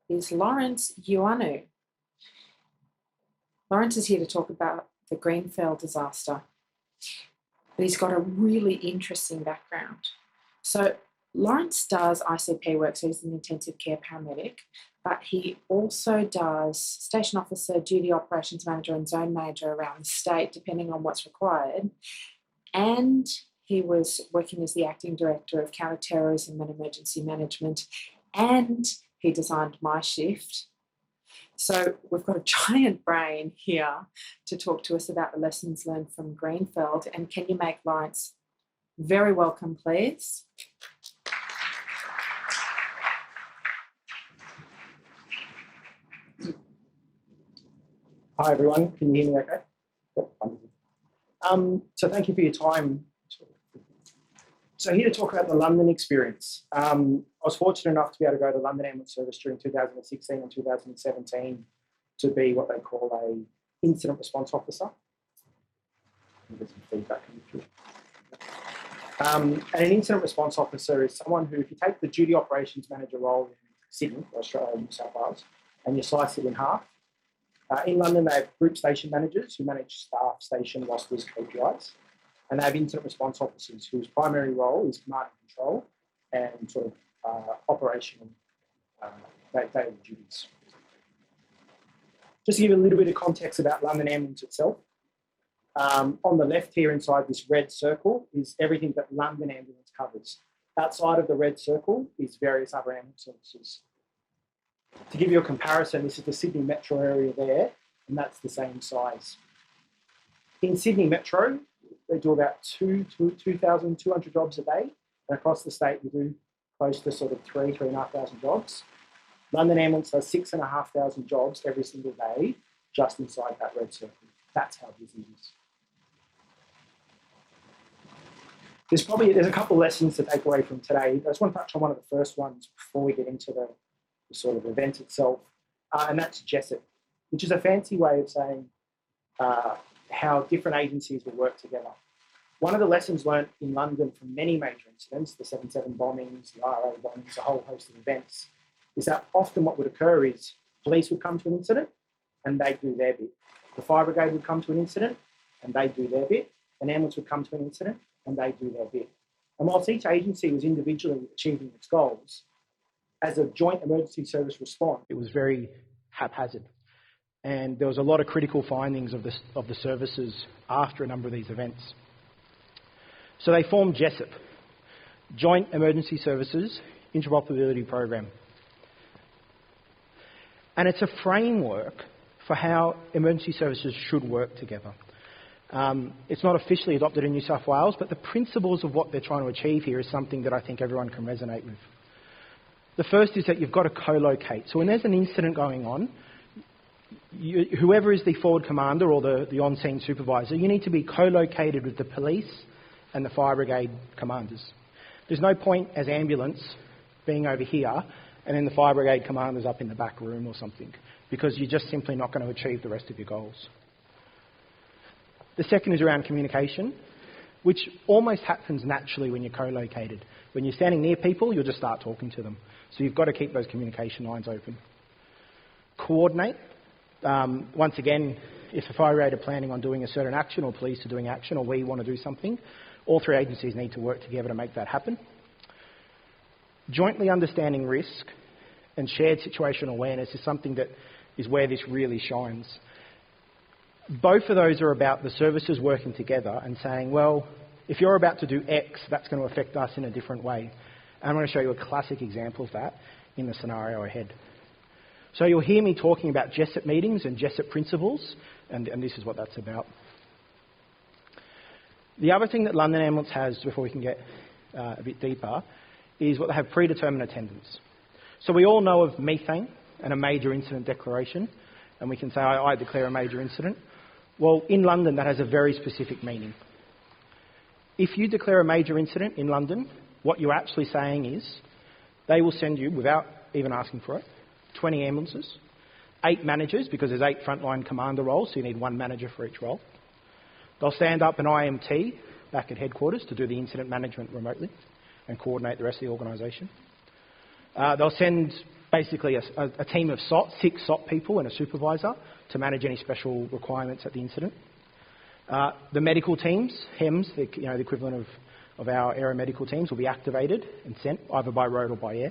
is Laurence Ioannou. Laurence is here to talk about the Grenfell disaster, but he's got a really interesting background. So Laurence does ICP work, so he's an intensive care paramedic, but he also does station officer, duty operations manager and zone manager around the state, depending on what's required. And he was working as the acting director of counter-terrorism and emergency management, and he designed my shift. So we've got a giant brain here to talk to us about the lessons learned from Grenfell. And can you make Laurence very welcome, please? Hi everyone, can you hear me okay? So thank you for your time. So here to talk about the London experience. I was fortunate enough to be able to go to the London Ambulance Service during 2016 and 2017 to be what they call a incident response officer. Get some feedback coming through. And an incident response officer is someone who, if you take the duty operations manager role in Sydney, Australia, New South Wales, and you slice it in half, in London they have group station managers who manage staff, station, rosters, KPIs. And they have incident response officers whose primary role is command and control and sort of operational daily duties. Just to give you a little bit of context about London Ambulance itself, on the left here inside this red circle is everything that London Ambulance covers. Outside of the red circle is various other ambulance services. To give you a comparison, this is the Sydney Metro area there, and that's the same size. In Sydney Metro, they do about 2,200 jobs a day. And across the state, we do close to sort of 3,500 jobs. London Ambulance does 6,500 jobs every single day just inside that red circle. That's how busy it is. There's a couple of lessons to take away from today. I just want to touch on one of the first ones before we get into the sort of event itself, and that's JESIP, which is a fancy way of saying how different agencies will work together. One of the lessons learned in London from many major incidents, the 7/7 bombings, the RA bombings, a whole host of events, is that often what would occur is police would come to an incident and they do their bit. The fire brigade would come to an incident and they do their bit. An ambulance would come to an incident and they do their bit. And whilst each agency was individually achieving its goals, as a joint emergency service response, it was very haphazard. And there was a lot of critical findings of the services after a number of these events. So they formed JESIP, Joint Emergency Services Interoperability Program. And it's a framework for how emergency services should work together. It's not officially adopted in New South Wales, but the principles of what they're trying to achieve here is something that I think everyone can resonate with. The first is that you've got to co-locate. So when there's an incident going on, whoever is the forward commander or the on-scene supervisor, you need to be co-located with the police and the fire brigade commanders. There's no point as ambulance being over here and then the fire brigade commander's up in the back room or something, because you're just simply not going to achieve the rest of your goals. The second is around communication, which almost happens naturally when you're co-located. When you're standing near people, you'll just start talking to them. So you've got to keep those communication lines open. Coordinate. Once again, if the fire brigade are planning on doing a certain action, or police are doing action, or we want to do something, all three agencies need to work together to make that happen. Jointly understanding risk and shared situational awareness is something that is where this really shines. Both of those are about the services working together and saying, well, if you're about to do X, that's going to affect us in a different way. And I'm going to show you a classic example of that in the scenario ahead. So you'll hear me talking about JESIP meetings and JESIP principles, and this is what that's about. The other thing that London Ambulance has, before we can get a bit deeper, is what they have predetermined attendance. So we all know of methane and a major incident declaration, and we can say, I declare a major incident. Well, in London, that has a very specific meaning. If you declare a major incident in London, what you're actually saying is they will send you, without even asking for it, 20 ambulances, 8 managers, because there's 8 frontline commander roles, so you need 1 manager for each role. They'll stand up an IMT back at headquarters to do the incident management remotely and coordinate the rest of the organisation. They'll send basically a team of 6 SOT people and a supervisor to manage any special requirements at the incident. The medical teams, HEMS, the equivalent of our aeromedical teams, will be activated and sent either by road or by air.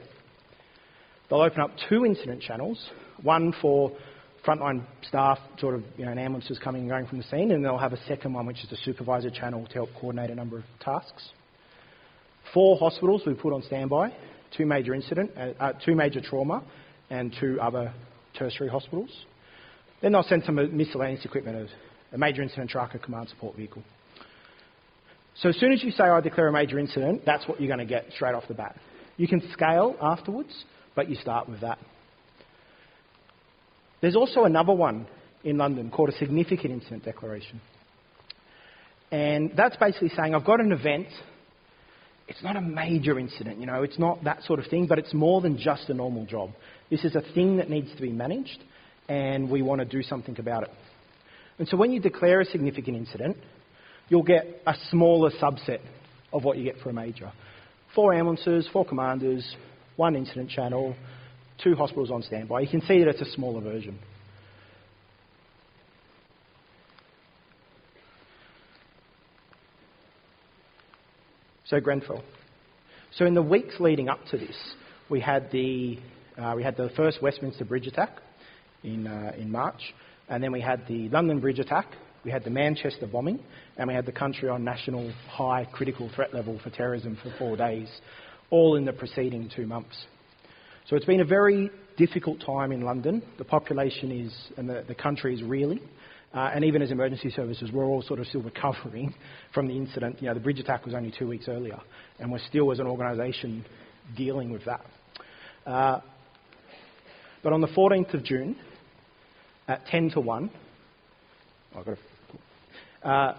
They'll open up 2 incident channels, one for frontline staff, an ambulances coming and going from the scene, and they'll have a second one, which is the supervisor channel to help coordinate a number of tasks. 4 hospitals we put on standby, 2 major trauma, and 2 other tertiary hospitals. Then they'll send some miscellaneous equipment, a major incident truck, a command support vehicle. So as soon as you say, I declare a major incident, that's what you're going to get straight off the bat. You can scale afterwards, but you start with that. There's also another one in London called a significant incident declaration. And that's basically saying, I've got an event. It's not a major incident, it's not that sort of thing, but it's more than just a normal job. This is a thing that needs to be managed, and we want to do something about it. And so when you declare a significant incident, you'll get a smaller subset of what you get for a major. 4 ambulances, 4 commanders, 1 incident channel, 2 hospitals on standby. You can see that it's a smaller version. So Grenfell. So in the weeks leading up to this, we had the first Westminster Bridge attack in March, and then we had the London Bridge attack, we had the Manchester bombing, and we had the country on national high critical threat level for terrorism for 4 days, all in the preceding 2 months. So it's been a very difficult time in London. The population and the country is reeling. And even as emergency services, we're all sort of still recovering from the incident. The bridge attack was only 2 weeks earlier, and we're still, as an organisation, dealing with that. But on the 14th of June, at 10 to 1, a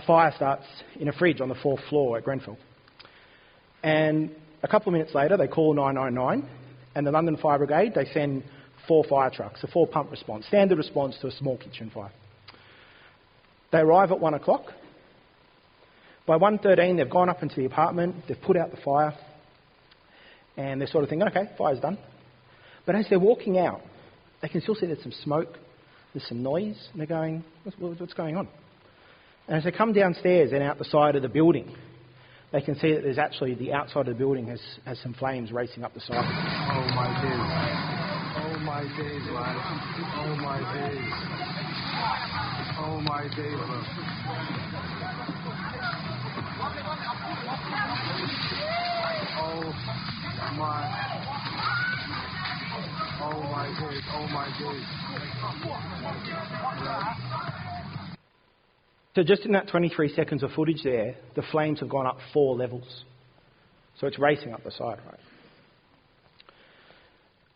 fire starts in a fridge on the 4th floor at Grenfell. And a couple of minutes later, they call 999, and the London Fire Brigade, they send 4 fire trucks, a 4-pump response, standard response to a small kitchen fire. They arrive at 1 o'clock. By 1:13, they've gone up into the apartment, they've put out the fire, and they're sort of thinking, okay, fire's done. But as they're walking out, they can still see there's some smoke, there's some noise, and they're going, what's going on? And as they come downstairs and out the side of the building, they can see that there's actually, the outside of the building has some flames racing up the side. Oh my days. Oh my days, lads. Oh my days. Oh my days, bro. Oh my days. Oh my days. So just in that 23 seconds of footage there, the flames have gone up 4 levels. So it's racing up the side, right?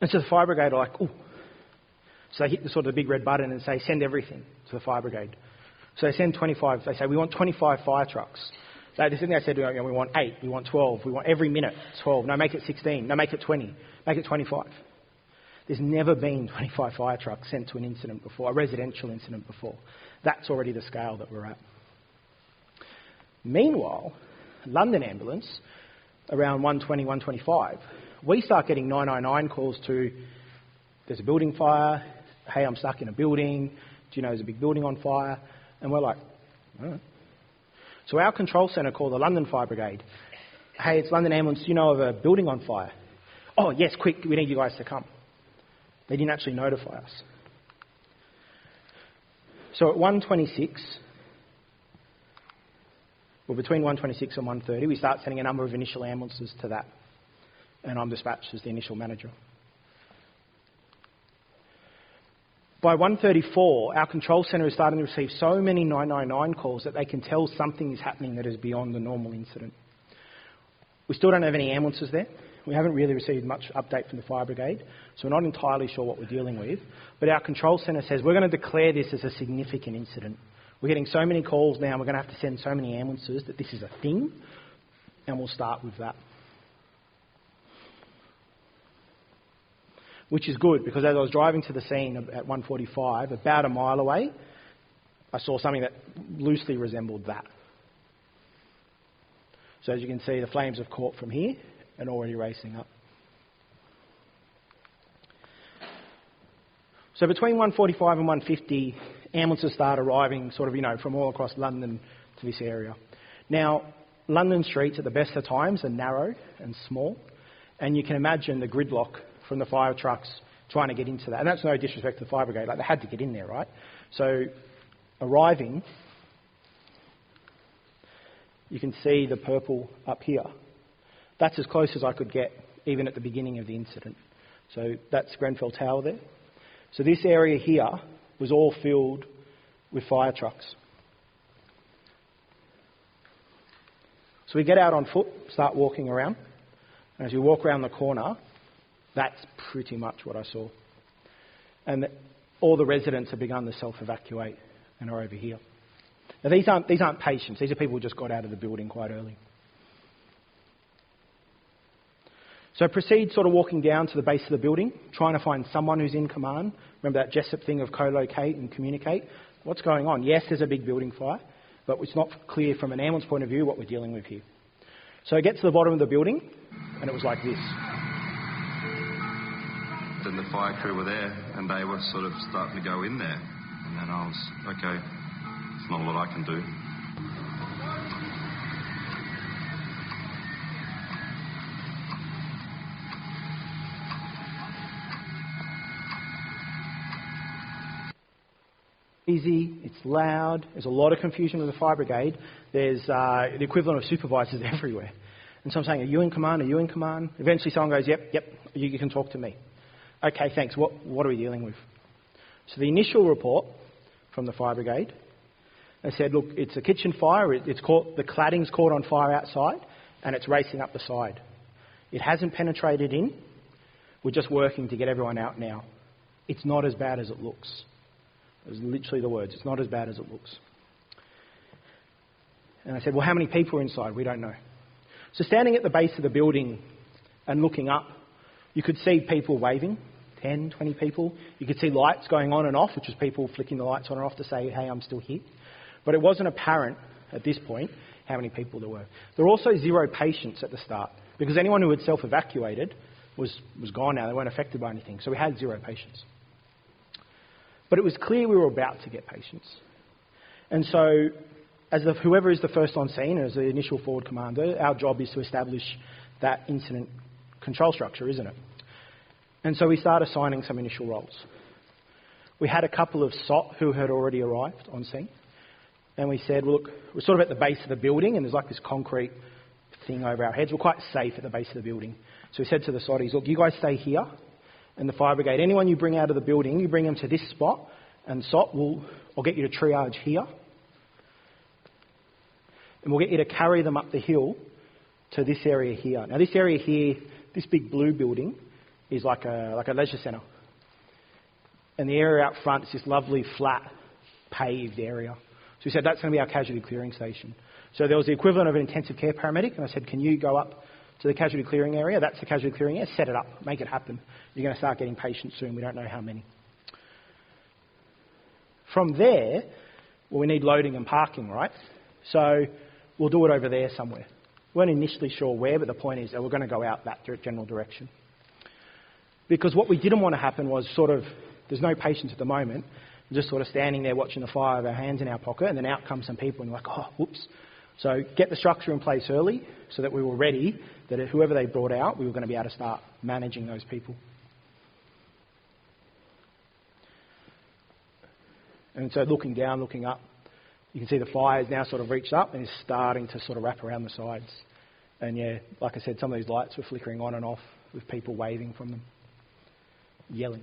And so the fire brigade are like, ooh. So they hit the sort of the big red button and say, send everything to the fire brigade. So they send 25, they say, we want 25 fire trucks. So they said, we want 8, we want 12, we want every minute 12. No, make it 16. No, make it 20. Make it 25. There's never been 25 fire trucks sent to an incident before, a residential incident before. That's already the scale that we're at. Meanwhile, London Ambulance, around 1:20, 1:25, we start getting 999 calls to, there's a building fire, hey, I'm stuck in a building, do you know there's a big building on fire? And we're like, oh. So our control centre called the London Fire Brigade. Hey, it's London Ambulance, do you know of a building on fire? Oh, yes, quick, we need you guys to come. They didn't actually notify us. So at 1:26, well, between 1:26 and 1:30, we start sending a number of initial ambulances to that. And I'm dispatched as the initial manager. By 1:34, our control centre is starting to receive so many 999 calls that they can tell something is happening that is beyond the normal incident. We still don't have any ambulances there. We haven't really received much update from the fire brigade, so we're not entirely sure what we're dealing with. But our control centre says we're going to declare this as a significant incident. We're getting so many calls now, we're going to have to send so many ambulances that this is a thing, and we'll start with that. Which is good, because as I was driving to the scene at 1:45, about a mile away, I saw something that loosely resembled that. So as you can see, the flames have caught from here and already racing up. So between 1:45 and 1:50, ambulances start arriving sort of, from all across London to this area. Now, London streets at the best of times are narrow and small, and you can imagine the gridlock from the fire trucks trying to get into that. And that's no disrespect to the fire brigade, like they had to get in there, right? So arriving, you can see the purple up here. That's as close as I could get, even at the beginning of the incident. So that's Grenfell Tower there. So this area here was all filled with fire trucks. So we get out on foot, start walking around. And as we walk around the corner, that's pretty much what I saw. And all the residents have begun to self-evacuate and are over here. Now these aren't patients. These are people who just got out of the building quite early. So proceed sort of walking down to the base of the building, trying to find someone who's in command. Remember that Jessup thing of co-locate and communicate? What's going on? Yes, there's a big building fire, but it's not clear from an ambulance point of view what we're dealing with here. So I get to the bottom of the building, and it was like this. Then the fire crew were there, and they were sort of starting to go in there. And then I was, okay, it's not a lot I can do. Easy, it's loud, there's a lot of confusion with the fire brigade. There's the equivalent of supervisors everywhere. And so I'm saying, are you in command? Are you in command? Eventually someone goes, yep, you can talk to me. Okay, thanks, what are we dealing with? So the initial report from the fire brigade, they said, look, it's a kitchen fire, the cladding's caught on fire outside, and it's racing up the side. It hasn't penetrated in, we're just working to get everyone out now. It's not as bad as it looks. It was literally the words, it's not as bad as it looks. And I said, well, how many people are inside? We don't know. So standing at the base of the building and looking up, you could see people waving, 10, 20 people. You could see lights going on and off, which was people flicking the lights on and off to say, hey, I'm still here. But it wasn't apparent at this point how many people there were. There were also 0 patients at the start, because anyone who had self-evacuated was gone now. They weren't affected by anything. So we had 0 patients. But it was clear we were about to get patients. And so, whoever is the first on scene, as the initial forward commander, our job is to establish that incident control structure, isn't it? And so we start assigning some initial roles. We had a couple of SOT who had already arrived on scene. And we said, well, look, we're sort of at the base of the building, and there's like this concrete thing over our heads. We're quite safe at the base of the building. So we said to the SOTties, look, you guys stay here. And the fire brigade, anyone you bring out of the building, you bring them to this spot, and SOT I'll get you to triage here. And we'll get you to carry them up the hill to this area here. Now this area here, this big blue building, is like a leisure centre. And the area out front is this lovely flat paved area. So we said that's going to be our casualty clearing station. So there was the equivalent of an intensive care paramedic, and I said, can you go up to the casualty clearing area? That's the casualty clearing area. Set it up. Make it happen. You're going to start getting patients soon. We don't know how many. From there, well, we need loading and parking, right? So we'll do it over there somewhere. We weren't initially sure where, but the point is that we're going to go out that general direction. Because what we didn't want to happen was there's no patients at the moment, we're just sort of standing there watching the fire with our hands in our pocket, and then out come some people and you're like, oh, whoops. So get the structure in place early so that we were ready, that whoever they brought out, we were going to be able to start managing those people. And so looking down, looking up, you can see the fire's now sort of reached up and is starting to sort of wrap around the sides. And yeah, like I said, some of these lights were flickering on and off with people waving from them, yelling.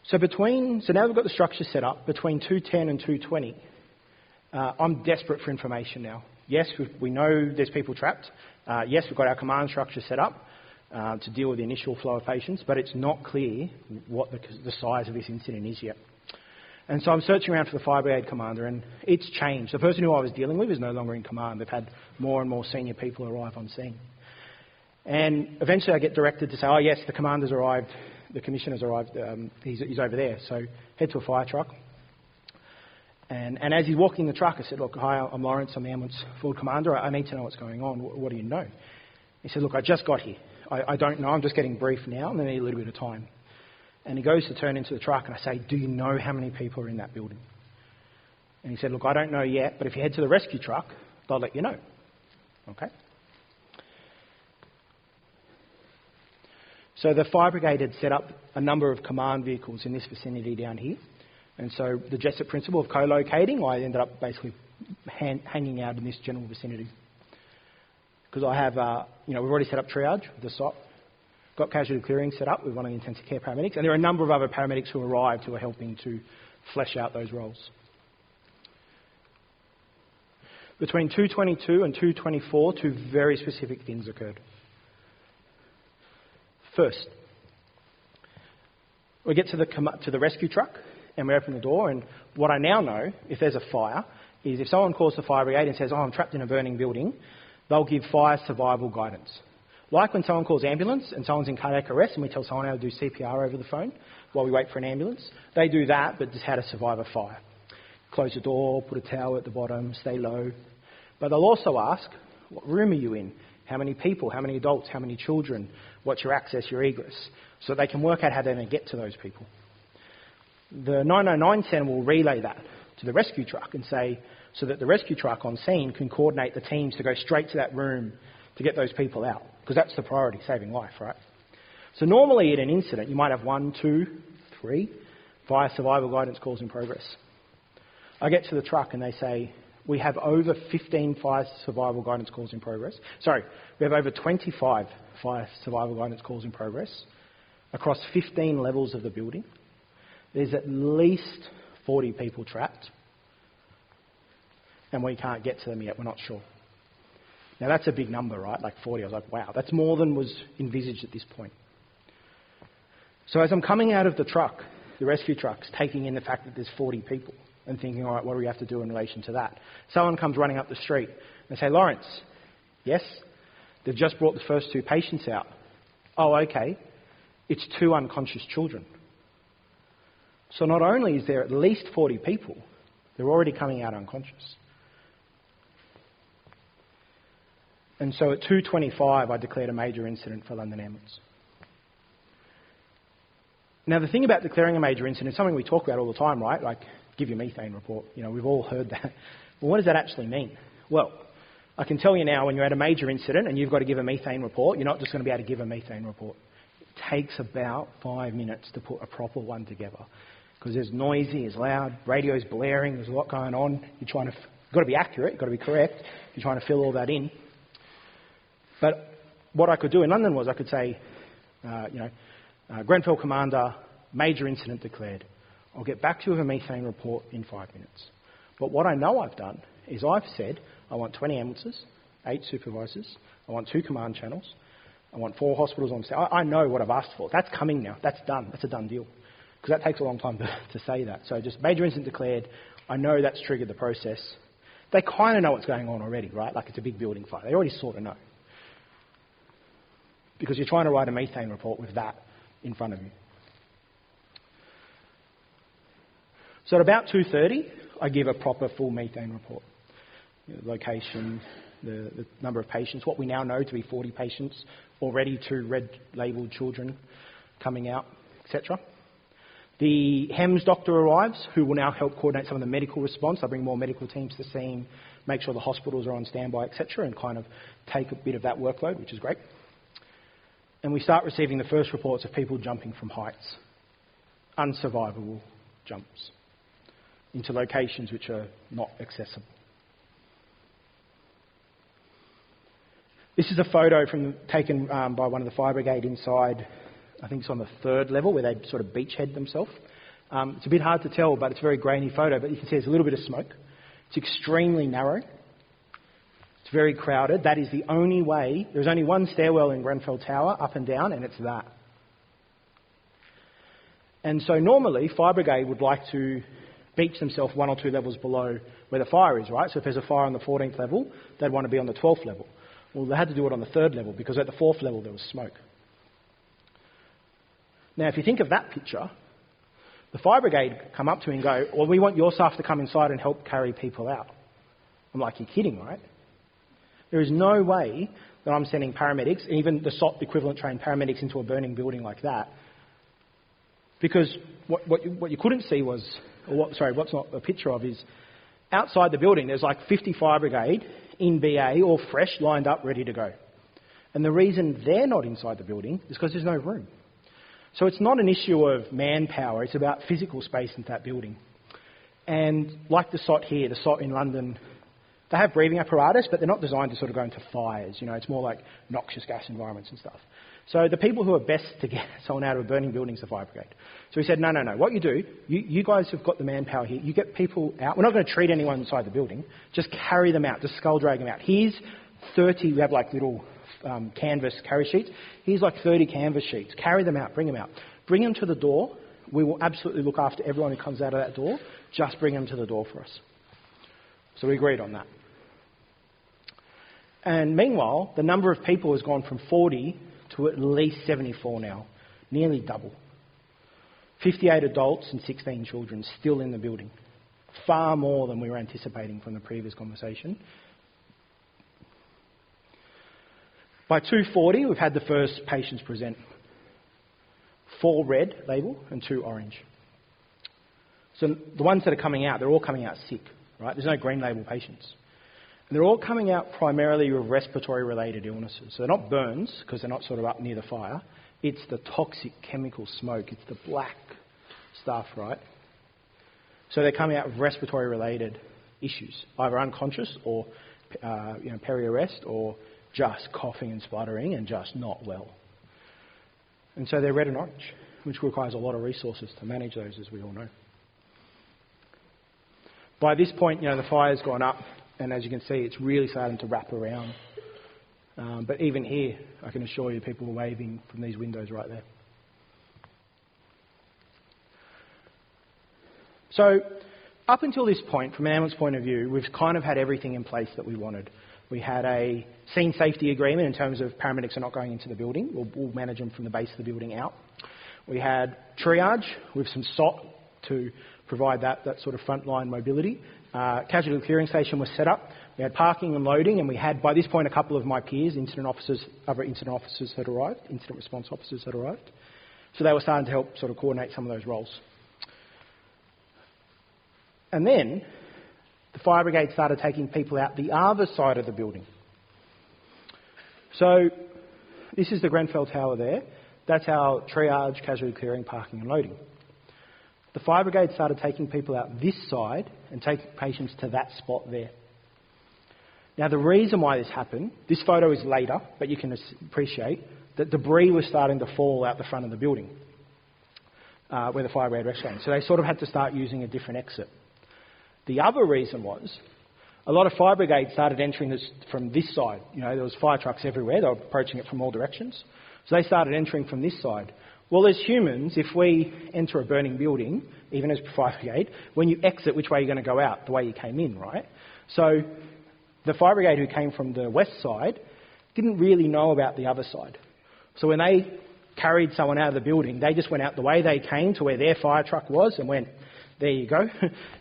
So now we've got the structure set up, between 2:10 and 2:20, I'm desperate for information now. Yes, we know there's people trapped. Yes, we've got our command structure set up to deal with the initial flow of patients, but it's not clear what the size of this incident is yet. And so I'm searching around for the fire brigade commander, and it's changed. The person who I was dealing with is no longer in command. They've had more and more senior people arrive on scene. And eventually I get directed to say, oh yes, the commander's arrived, the commissioner's arrived, he's over there. So head to a fire truck. And as he's walking the truck, I said, look, hi, I'm Laurence, I'm the ambulance forward commander. I need to know what's going on. What do you know? He said, look, I just got here. I don't know. I'm just getting briefed now, and I need a little bit of time. And he goes to turn into the truck, and I say, do you know how many people are in that building? And he said, look, I don't know yet, but if you head to the rescue truck, they'll let you know. Okay? So the fire brigade had set up a number of command vehicles in this vicinity down here. And so the Jessup principle of co-locating, I ended up basically hanging out in this general vicinity. Because I have, we've already set up triage with the SOT, got casualty clearing set up with one of the intensive care paramedics, and there are a number of other paramedics who arrived who are helping to flesh out those roles. Between 2:22 and 2:24, two very specific things occurred. First, we get to the rescue truck and we open the door, and what I now know, if there's a fire, is if someone calls the fire brigade and says, oh, I'm trapped in a burning building, they'll give fire survival guidance. Like when someone calls ambulance and someone's in cardiac arrest and we tell someone how to do CPR over the phone while we wait for an ambulance, they do that, but just how to survive a fire. Close the door, put a towel at the bottom, stay low. But they'll also ask, what room are you in? How many people, how many adults, how many children? What's your access, your egress? So they can work out how they're going to get to those people. The 909 centre will relay that to the rescue truck and say, so that the rescue truck on scene can coordinate the teams to go straight to that room to get those people out. Because that's the priority, saving life, right? So normally in an incident, you might have 1, 2, 3 fire survival guidance calls in progress. I get to the truck and they say, we have over 15 fire survival guidance calls in progress. Sorry, we have over 25 fire survival guidance calls in progress across 15 levels of the building. There's at least 40 people trapped, and we can't get to them yet. We're not sure. Now, that's a big number, right? Like 40. I was like, wow, that's more than was envisaged at this point. So as I'm coming out of the truck, the rescue truck's taking in the fact that there's 40 people and thinking, all right, what do we have to do in relation to that? Someone comes running up the street and say, Laurence, yes, they've just brought the first 2 patients out. Oh, okay, it's 2 unconscious children. So not only is there at least 40 people, they're already coming out unconscious. And so at 2:25, I declared a major incident for London Ambulance. Now, the thing about declaring a major incident is something we talk about all the time, right? Like, give your methane report. We've all heard that. Well, what does that actually mean? Well, I can tell you now, when you're at a major incident and you've got to give a methane report, you're not just going to be able to give a methane report. It takes about 5 minutes to put a proper one together. Because there's noisy, it's loud, radio's blaring, there's a lot going on. You've got to be accurate, you've got to be correct. You're trying to fill all that in. But what I could do in London was I could say, Grenfell Commander, major incident declared. I'll get back to you with a methane report in 5 minutes. But what I know I've done is I've said I want 20 ambulances, 8 supervisors, I want 2 command channels, I want 4 hospitals on site. I know what I've asked for. That's coming now. That's done. That's a done deal. Because that takes a long time to say that. So just major incident declared. I know that's triggered the process. They kind of know what's going on already, right? Like it's a big building fire. They already sort of know. Because you're trying to write a methane report with that in front of you. So at about 2:30, I give a proper full methane report. The location, the number of patients, what we now know to be 40 patients, already 2 red-labelled children coming out, etc. The HEMS doctor arrives, who will now help coordinate some of the medical response. I bring more medical teams to the scene, make sure the hospitals are on standby, etc., and kind of take a bit of that workload, which is great. And we start receiving the first reports of people jumping from heights, unsurvivable jumps, into locations which are not accessible. This is a photo taken by one of the fire brigade inside, I think it's on the 3rd level, where they sort of beachhead themselves. It's a bit hard to tell, but it's a very grainy photo, but you can see there's a little bit of smoke. It's extremely narrow. It's very crowded. That is the only way. There's only one stairwell in Grenfell Tower, up and down, and it's that. And so normally, fire brigade would like to beach themselves 1 or 2 levels below where the fire is, right? So if there's a fire on the 14th level, they'd want to be on the 12th level. Well, they had to do it on the 3rd level because at the 4th level there was smoke. Now, if you think of that picture, the fire brigade come up to me and go, well, we want your staff to come inside and help carry people out. I'm like, you're kidding, right? There is no way that I'm sending paramedics, even the SOT equivalent trained paramedics, into a burning building like that. Because what you couldn't see was, what's not a picture of is, outside the building there's like 50 fire brigade in BA, all fresh, lined up, ready to go. And the reason they're not inside the building is because there's no room. So it's not an issue of manpower, it's about physical space in that building. And like the SOT here, the SOT in London, they have breathing apparatus, but they're not designed to sort of go into fires. You know, it's more like noxious gas environments and stuff. So the people who are best to get someone out of a burning building is the fire brigade. So we said, no. What you do, you guys have got the manpower here. You get people out. We're not going to treat anyone inside the building. Just carry them out. Just skull drag them out. Here's 30. We have like little canvas carry sheets. Here's like 30 canvas sheets. Carry them out. Bring them out. Bring them to the door. We will absolutely look after everyone who comes out of that door. Just bring them to the door for us. So we agreed on that. And meanwhile, the number of people has gone from 40 to at least 74 now, nearly double. 58 adults and 16 children still in the building. Far more than we were anticipating from the previous conversation. By 2:40, we've had the first patients present. 4 red label and 2 orange. So the ones that are coming out, they're all coming out sick, right? There's no green label patients. And they're all coming out primarily with respiratory-related illnesses. So they're not burns, because they're not sort of up near the fire. It's the toxic chemical smoke. It's the black stuff, right? So they're coming out with respiratory-related issues, either unconscious or peri-arrest, or just coughing and spluttering and just not well. And so they're red and orange, which requires a lot of resources to manage those, as we all know. By this point, the fire's gone up, and as you can see, it's really starting to wrap around. But even here, I can assure you, people are waving from these windows right there. So up until this point, from an ambulance point of view, we've kind of had everything in place that we wanted. We had a scene safety agreement in terms of paramedics are not going into the building. We'll manage them from the base of the building out. We had triage with some SOT to provide that sort of frontline mobility. Casualty clearing station was set up. We had parking and loading, and we had, by this point, a couple of my peers, other incident officers had arrived, incident response officers had arrived. So they were starting to help sort of coordinate some of those roles. And then the fire brigade started taking people out the other side of the building. So this is the Grenfell Tower there. That's our triage, casualty clearing, parking and loading. The fire brigade started taking people out this side and taking patients to that spot there. Now the reason why this happened, this photo is later, but you can appreciate that debris was starting to fall out the front of the building where the fire brigade rescue. So they sort of had to start using a different exit. The other reason was a lot of fire brigades started entering this from this side. There was fire trucks everywhere. They were approaching it from all directions. So they started entering from this side. Well, as humans, if we enter a burning building, even as fire brigade, when you exit, which way are you going to go out? The way you came in, right? So the fire brigade who came from the west side didn't really know about the other side. So when they carried someone out of the building, they just went out the way they came to where their fire truck was and went, there you go,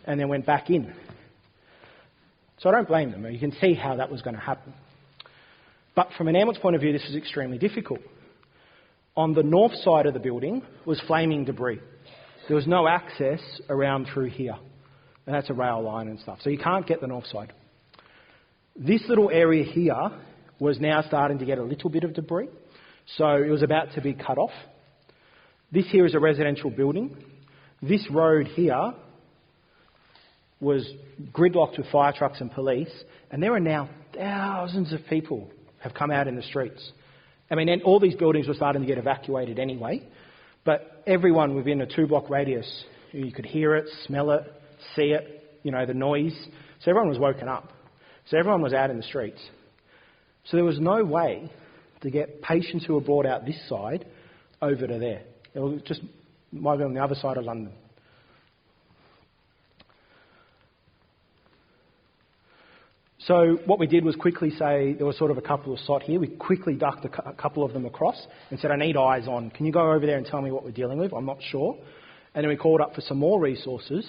and then went back in. So I don't blame them. You can see how that was going to happen. But from an ambulance point of view, this was extremely difficult. On the north side of the building was flaming debris. There was no access around through here. And that's a rail line and stuff. So you can't get the north side. This little area here was now starting to get a little bit of debris. So it was about to be cut off. This here is a residential building. This road here was gridlocked with fire trucks and police, and there are now thousands of people have come out in the streets. I mean, and all these buildings were starting to get evacuated anyway, but everyone within a 2-block radius, you could hear it, smell it, see it, the noise. So everyone was woken up. So everyone was out in the streets. So there was no way to get patients who were brought out this side over to there. It was just might be on the other side of London. So what we did was quickly say, there was sort of a couple of SOT here. We quickly ducked a couple of them across and said, I need eyes on. Can you go over there and tell me what we're dealing with? I'm not sure. And then we called up for some more resources.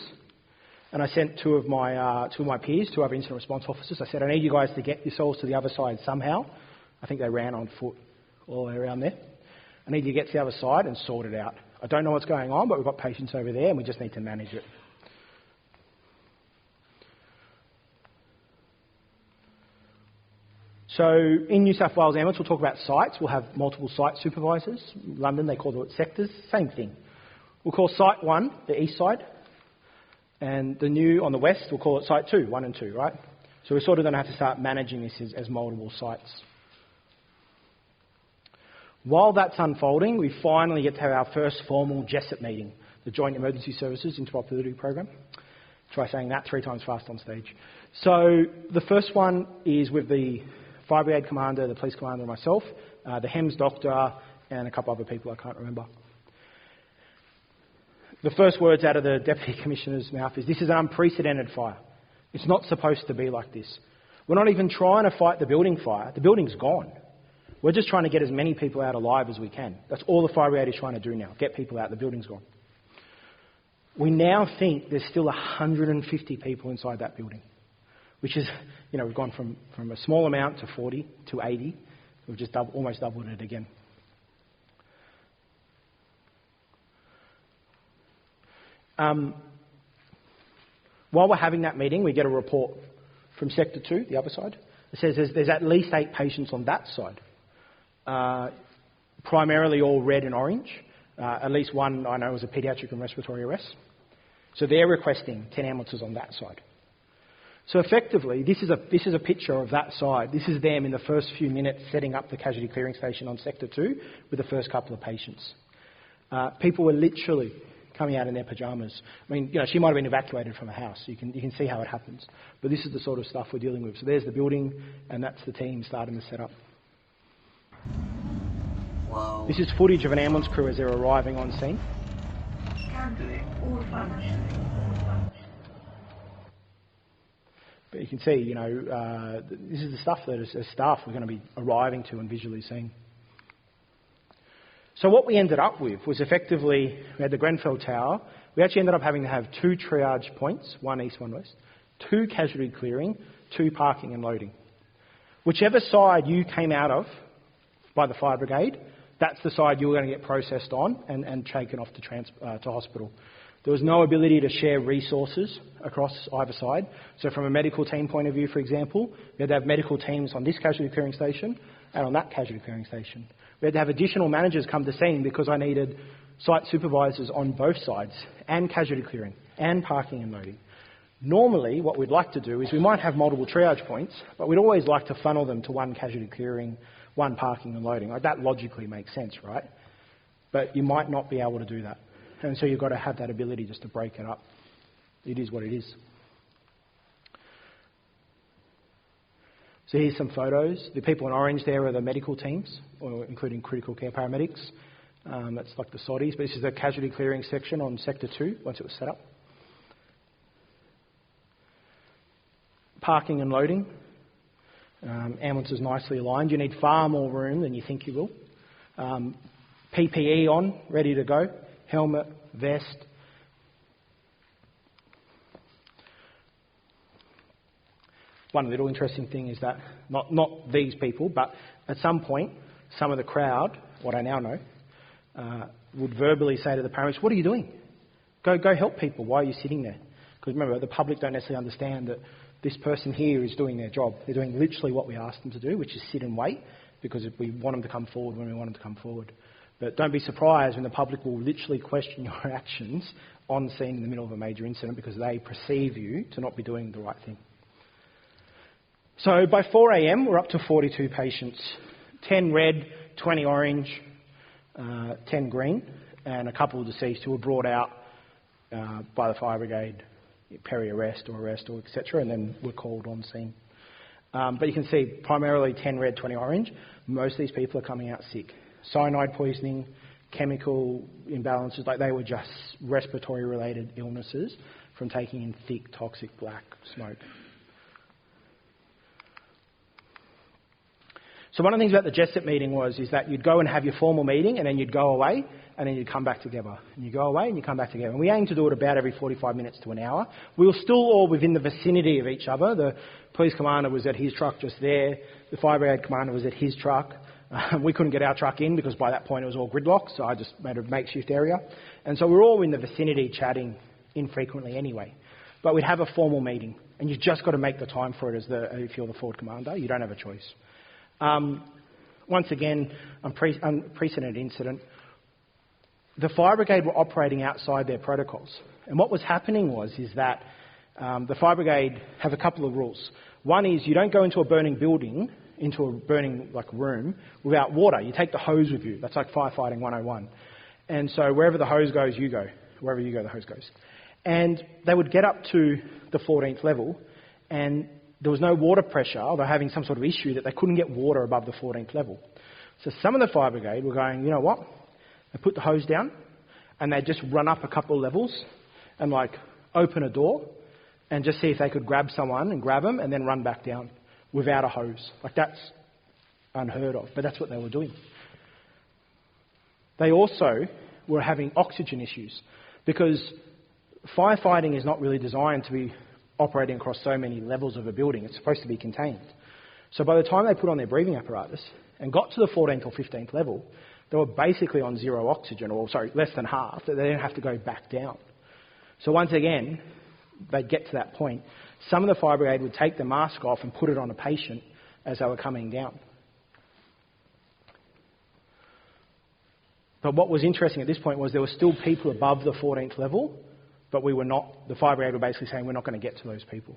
And I sent two of my peers, 2 other incident response officers. I said, I need you guys to get yourselves to the other side somehow. I think they ran on foot all the way around there. I need you to get to the other side and sort it out. I don't know what's going on, but we've got patients over there and we just need to manage it. So in New South Wales ambulance, we'll talk about sites. We'll have multiple site supervisors. In London, they call it sectors. Same thing. We'll call site 1 the east side, and the new on the west, we'll call it site 2, 1 and 2, right? So we're sort of going to have to start managing this as multiple sites. While that's unfolding, we finally get to have our first formal JESIP meeting, the Joint Emergency Services Interoperability Program. Try saying that 3 times fast on stage. So the first one is with the Fire Brigade Commander, the Police Commander and myself, the HEMS Doctor and a couple other people I can't remember. The first words out of the Deputy Commissioner's mouth is, this is an unprecedented fire. It's not supposed to be like this. We're not even trying to fight the building fire. The building's gone. We're just trying to get as many people out alive as we can. That's all the Fire Brigade is trying to do now, get people out. The building's gone. We now think there's still 150 people inside that building, which is, we've gone from a small amount to 40 to 80. We've just almost doubled it again. While we're having that meeting, we get a report from Sector 2, the other side. It says there's at least 8 patients on that side, primarily all red and orange. At least one I know was a paediatric and respiratory arrest. So they're requesting 10 ambulances on that side. So effectively, this is a picture of that side. This is them in the first few minutes setting up the casualty clearing station on Sector 2 with the first couple of patients. People were literally coming out in their pyjamas. I mean, she might have been evacuated from a house. You can see how it happens. But this is the sort of stuff we're dealing with. So there's the building, and that's the team starting to set up. Wow. This is footage of an ambulance crew as they're arriving on scene. Handling all functioning. But you can see, this is the stuff that as staff we're going to be arriving to and visually seeing. So what we ended up with was effectively, we had the Grenfell Tower. We actually ended up having to have 2 triage points, 1 east, 1 west, 2 casualty clearing, 2 parking and loading. Whichever side you came out of by the fire brigade, that's the side you were going to get processed on and taken off to hospital. There was no ability to share resources across either side. So from a medical team point of view, for example, we had to have medical teams on this casualty clearing station and on that casualty clearing station. We had to have additional managers come to scene because I needed site supervisors on both sides and casualty clearing and parking and loading. Normally, what we'd like to do is we might have multiple triage points, but we'd always like to funnel them to 1 casualty clearing, 1 parking and loading. Like, that logically makes sense, right? But you might not be able to do that. And so you've got to have that ability just to break it up. It is what it is. So here's some photos. The people in orange there are the medical teams, including critical care paramedics. That's like the SODIs. But this is the casualty clearing section on Sector 2, once it was set up. Parking and loading. Ambulances nicely aligned. You need far more room than you think you will. PPE on, ready to go. Helmet, vest. One little interesting thing is that, not these people, but at some point, some of the crowd, what I now know, would verbally say to the paramedics, "What are you doing? Go help people. Why are you sitting there?" Because remember, the public don't necessarily understand that this person here is doing their job. They're doing literally what we asked them to do, which is sit and wait, because if we want them to come forward when we want them to come forward. But don't be surprised when the public will literally question your actions on scene in the middle of a major incident because they perceive you to not be doing the right thing. So by 4 a.m, we're up to 42 patients. 10 red, 20 orange, 10 green, and a couple of deceased who were brought out by the fire brigade, peri-arrest or arrest or etc., and then were called on scene. But you can see primarily 10 red, 20 orange. Most of these people are coming out sick. Cyanide poisoning, chemical imbalances, like they were just respiratory related illnesses from taking in thick, toxic black smoke. So one of the things about the JESIP meeting is that you'd go and have your formal meeting and then you'd go away and then you'd come back together. And you go away and you come back together. And we aim to do it about every 45 minutes to an hour. We were still all within the vicinity of each other. The police commander was at his truck just there. The fire brigade commander was at his truck. We couldn't get our truck in because by that point it was all gridlocked, so I just made a makeshift area. And so we're all in the vicinity chatting infrequently anyway. But we'd have a formal meeting, and you've just got to make the time for it if you're the forward commander. You don't have a choice. Once again, unprecedented incident. The fire brigade were operating outside their protocols. And what was happening is that the fire brigade have a couple of rules. One is you don't go into a burning building, into a burning room, without water. You take the hose with you. That's like firefighting 101. And so wherever the hose goes, you go. Wherever you go, the hose goes. And they would get up to the 14th level, and there was no water pressure. They were having some sort of issue that they couldn't get water above the 14th level. So some of the fire brigade were going, you know what? They put the hose down, and they'd just run up a couple of levels and open a door and just see if they could grab someone and grab them and then run back down without a hose. That's unheard of, but that's what they were doing. They also were having oxygen issues because firefighting is not really designed to be operating across so many levels of a building. It's supposed to be contained. So by the time they put on their breathing apparatus and got to the 14th or 15th level, they were basically on zero oxygen, less than half, that they didn't have to go back down. So once again, they'd get to that point. Some of the fire brigade would take the mask off and put it on a patient as they were coming down. But what was interesting at this point was there were still people above the 14th level, but we were not, the fire brigade were basically saying we're not going to get to those people.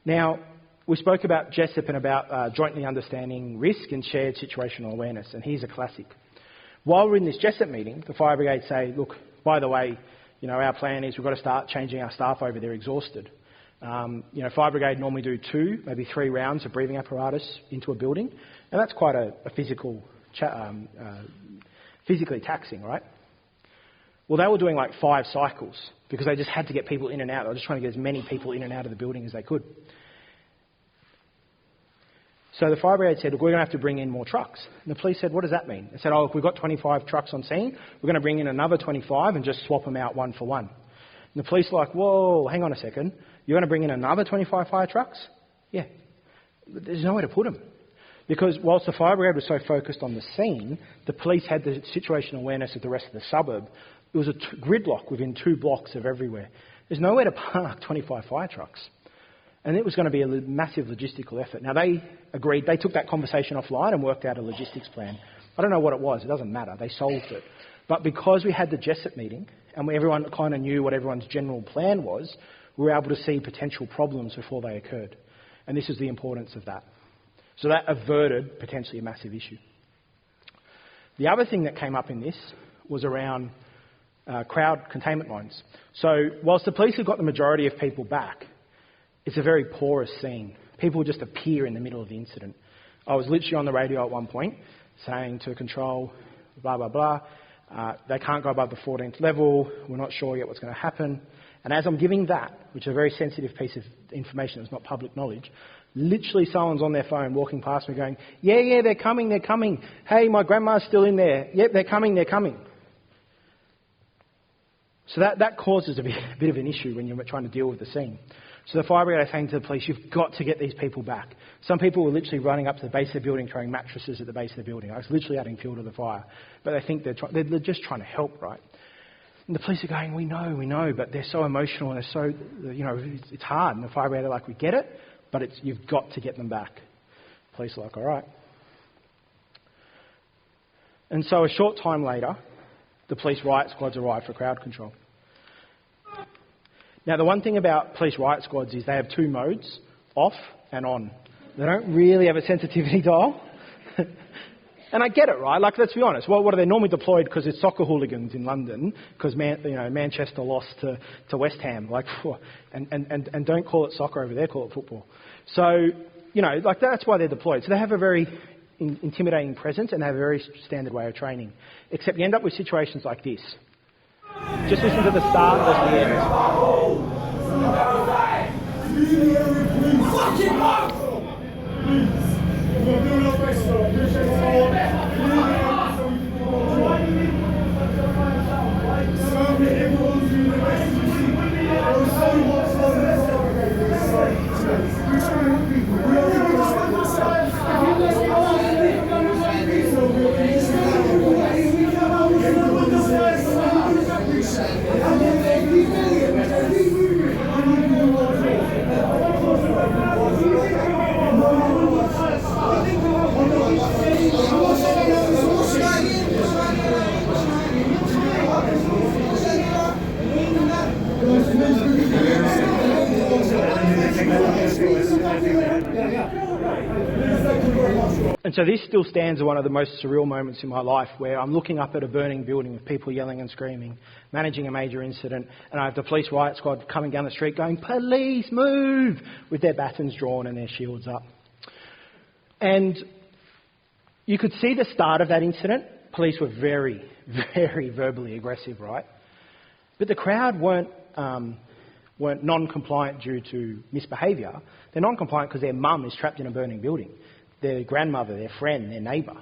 Now, we spoke about Jessup and about jointly understanding risk and shared situational awareness, and here's a classic. While we're in this Jessup meeting, the fire brigade say, look, by the way, our plan is we've got to start changing our staff over, they're exhausted. Fire brigade normally do 2, maybe 3 rounds of breathing apparatus into a building, and that's quite a physically taxing, right? Well, they were doing 5 cycles because they just had to get people in and out. They were just trying to get as many people in and out of the building as they could. So the fire brigade said, look, we're going to have to bring in more trucks. And the police said, what does that mean? They said, if we've got 25 trucks on scene, we're going to bring in another 25 and just swap them out one for one. And the police are like, whoa, hang on a second. You're going to bring in another 25 fire trucks? Yeah. There's nowhere to put them. Because whilst the fire brigade was so focused on the scene, the police had the situational awareness of the rest of the suburb. It was a gridlock within 2 blocks of everywhere. There's nowhere to park 25 fire trucks. And it was going to be a massive logistical effort. Now, they agreed. They took that conversation offline and worked out a logistics plan. I don't know what it was. It doesn't matter. They solved it. But because we had the Jessup meeting and everyone kind of knew what everyone's general plan was, we were able to see potential problems before they occurred. And this is the importance of that. So that averted potentially a massive issue. The other thing that came up in this was around crowd containment lines. So whilst the police have got the majority of people back, it's a very porous scene. People just appear in the middle of the incident. I was literally on the radio at one point saying to control, blah, blah, blah. They can't go above the 14th level. We're not sure yet what's going to happen. And as I'm giving that, which is a very sensitive piece of information that's not public knowledge, literally someone's on their phone walking past me going, yeah, they're coming. Hey, my grandma's still in there. Yep, they're coming. So that causes a bit of an issue when you're trying to deal with the scene. So the fire brigade are saying to the police, you've got to get these people back. Some people were literally running up to the base of the building, throwing mattresses at the base of the building. I was literally adding fuel to the fire. But they think they're just trying to help, right? And the police are going, we know, but they're so emotional and they're so, it's hard. And the fire brigade are like, we get it, but you've got to get them back. The police are like, all right. And so a short time later, the police riot squads arrived for crowd control. Now, the one thing about police riot squads is they have 2 modes, off and on. They don't really have a sensitivity dial. And I get it, right? Let's be honest. What are they normally deployed? Because it's soccer hooligans in London, because Manchester lost to West Ham. And don't call it soccer over there, call it football. So, that's why they're deployed. So they have a very intimidating presence and they have a very standard way of training. Except you end up with situations like this. Just listen to the start versus the end. And so this still stands as one of the most surreal moments in my life, where I'm looking up at a burning building with people yelling and screaming, managing a major incident, and I have the police riot squad coming down the street going, "Police, move!" with their batons drawn and their shields up. And you could see the start of that incident. Police were very, very verbally aggressive, right? But the crowd weren't non-compliant due to misbehaviour. They're non-compliant because their mum is trapped in a burning building. Their grandmother, their friend, their neighbour.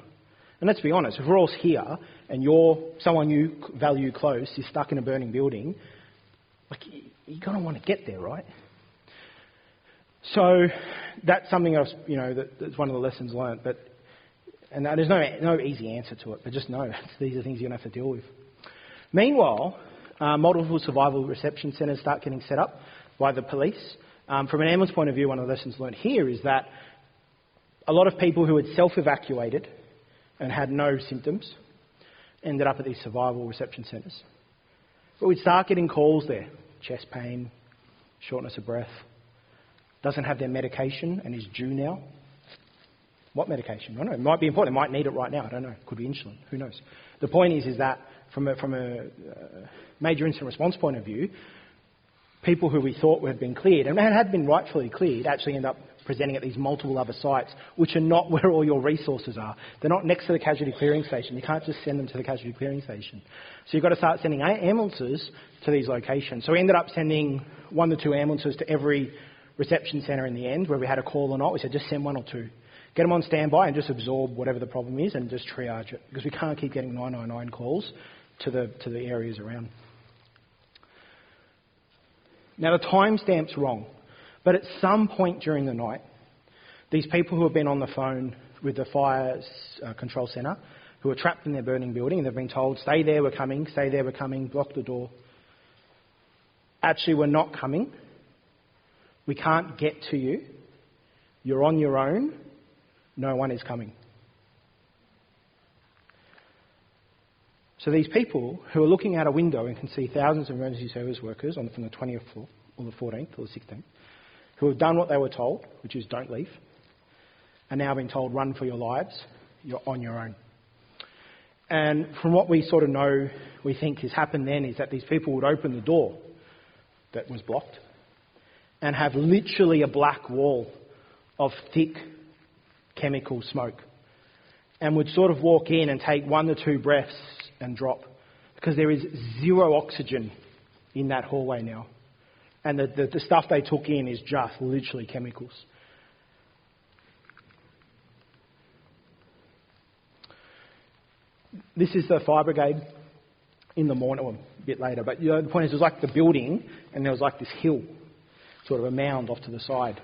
And let's be honest, if we're all here and someone you value close is stuck in a burning building, like, you're going to want to get there, right? So that's something else, that's one of the lessons learned. And there's no easy answer to it, but just know these are things you're going to have to deal with. Meanwhile, multiple survival reception centres start getting set up by the police. From an ambulance point of view, one of the lessons learned here is that a lot of people who had self-evacuated and had no symptoms ended up at these survival reception centres. But we'd start getting calls there. Chest pain, shortness of breath, doesn't have their medication and is due now. What medication? I don't know. It might be important. They might need it right now. I don't know. It could be insulin. Who knows? The point is that from a major incident response point of view, people who we thought had been cleared and had been rightfully cleared actually end up presenting at these multiple other sites, which are not where all your resources are. They're not next to the casualty clearing station. You can't just send them to the casualty clearing station. So you've got to start sending ambulances to these locations. So we ended up sending 1 to 2 ambulances to every reception centre in the end, where we had a call or not. We said just send 1 or 2. Get them on standby and just absorb whatever the problem is and just triage it, because we can't keep getting 999 calls to the areas around. Now the timestamp's wrong, but at some point during the night, these people who have been on the phone with the fire control centre, who are trapped in their burning building, and they've been told, stay there, we're coming, block the door. Actually, we're not coming. We can't get to you. You're on your own. No one is coming. So these people who are looking out a window and can see thousands of emergency service workers from the 20th floor, or the 14th, or the 16th, who have done what they were told, which is don't leave, are now being told run for your lives, you're on your own. And from what we sort of know, we think has happened then, is that these people would open the door that was blocked and have literally a black wall of thick chemical smoke, and would sort of walk in and take 1 to 2 breaths and drop, because there is zero oxygen in that hallway now. And the stuff they took in is just literally chemicals. This is the fire brigade in the morning, or a bit later, but the point is, it was like the building and there was like this hill, sort of a mound off to the side.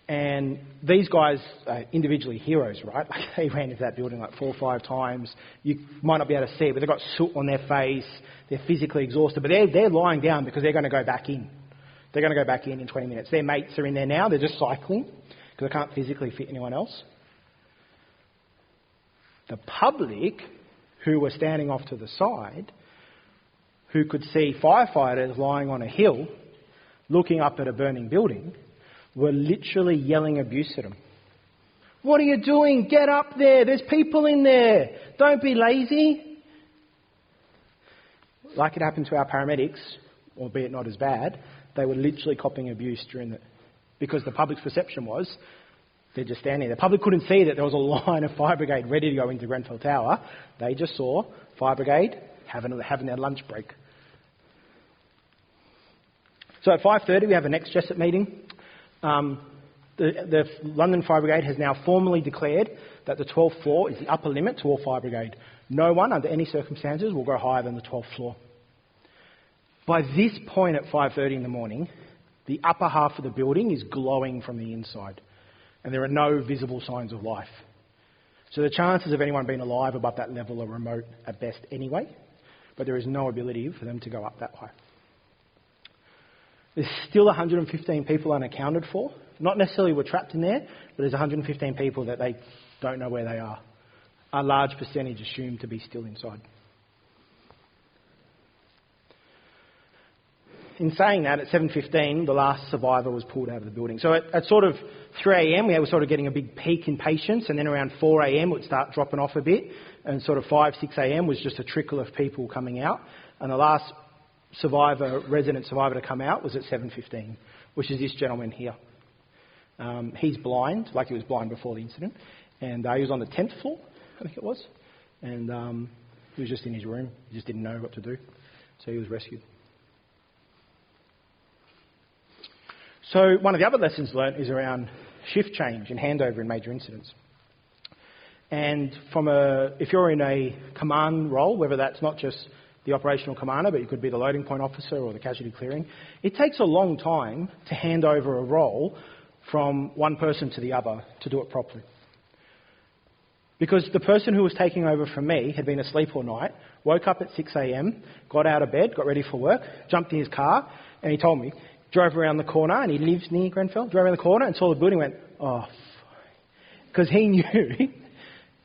And these guys are individually heroes, right? Like, they ran into that building like 4 or 5 times. You might not be able to see it, but they've got soot on their face. They're physically exhausted, but they're lying down because they're going to go back in. They're going to go back in 20 minutes. Their mates are in there now. They're just cycling because they can't physically fit anyone else. The public, who were standing off to the side, who could see firefighters lying on a hill, looking up at a burning building, were literally yelling abuse at them. What are you doing? Get up there. There's people in there. Don't be lazy. Like it happened to our paramedics, albeit not as bad, they were literally copping abuse because the public's perception was they're just standing there. The public couldn't see that there was a line of fire brigade ready to go into Grenfell Tower. They just saw fire brigade having their lunch break. So at 5:30 we have a next Jessup meeting. The London Fire Brigade has now formally declared that the 12th floor is the upper limit to all fire brigade. No one, under any circumstances, will go higher than the 12th floor. By this point at 5:30 in the morning, the upper half of the building is glowing from the inside, and there are no visible signs of life. So the chances of anyone being alive above that level are remote at best anyway, but there is no ability for them to go up that high. There's still 115 people unaccounted for. Not necessarily were trapped in there, but there's 115 people that they don't know where they are. A large percentage assumed to be still inside. in saying that, at 7:15, the last survivor was pulled out of the building. So at sort of 3 a.m, we were sort of getting a big peak in patients, and then around 4 a.m, it would start dropping off a bit, and sort of 5, 6 a.m. was just a trickle of people coming out, and the last resident survivor to come out was at 7:15, which is this gentleman here. He's blind, like he was blind before the incident, and he was on the 10th floor, I think it was, and he was just in his room. He just didn't know what to do, so he was rescued. So one of the other lessons learnt is around shift change and handover in major incidents. And if you're in a command role, whether that's not just the operational commander, but you could be the loading point officer or the casualty clearing, it takes a long time to hand over a role from one person to the other to do it properly. Because the person who was taking over from me had been asleep all night, woke up at 6 a.m, got out of bed, got ready for work, jumped in his car, and he told me, drove around the corner, and he lives near Grenfell, drove around the corner and saw the building, went, oh, because he knew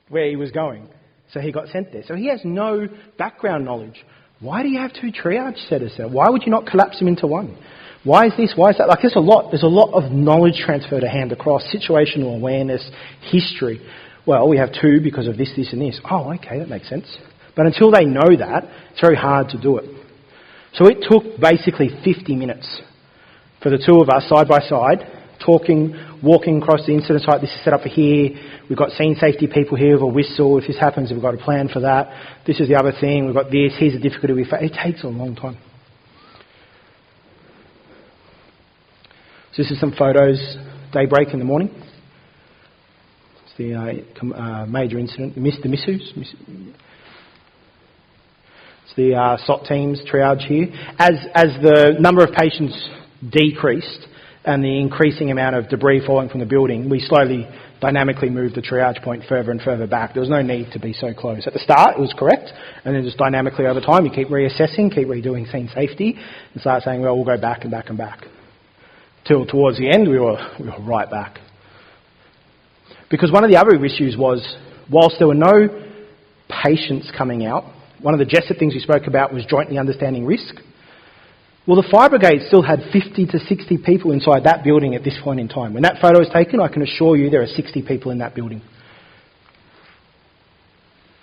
where he was going. So he got sent there. So he has no background knowledge. Why do you have 2 triage setters there? Why would you not collapse them into one? Why is this? Why is that? Like, there's a lot of knowledge transfer to hand across, situational awareness, history. Well, we have 2 because of this, this and this. Oh, okay, that makes sense. But until they know that, it's very hard to do it. So it took basically 50 minutes for the 2 of us side by side, talking, walking across the incident site. This is set up for here. We've got scene safety people here with a whistle. If this happens, we've got a plan for that. This is the other thing. We've got this. Here's the difficulty we face. It takes a long time. So this is some photos, daybreak in the morning. It's the major incident, the missus. It's the SOT teams triage here. As the number of patients decreased and the increasing amount of debris falling from the building, we slowly, dynamically moved the triage point further and further back. There was no need to be so close. At the start, it was correct, and then just dynamically over time, you keep reassessing, keep redoing scene safety, and start saying, well, we'll go back and back and back. Till towards the end, we were right back. Because one of the other issues was, whilst there were no patients coming out, one of the Jessup things we spoke about was jointly understanding risk. Well, the fire brigade still had 50 to 60 people inside that building at this point in time. When that photo was taken, I can assure you there are 60 people in that building.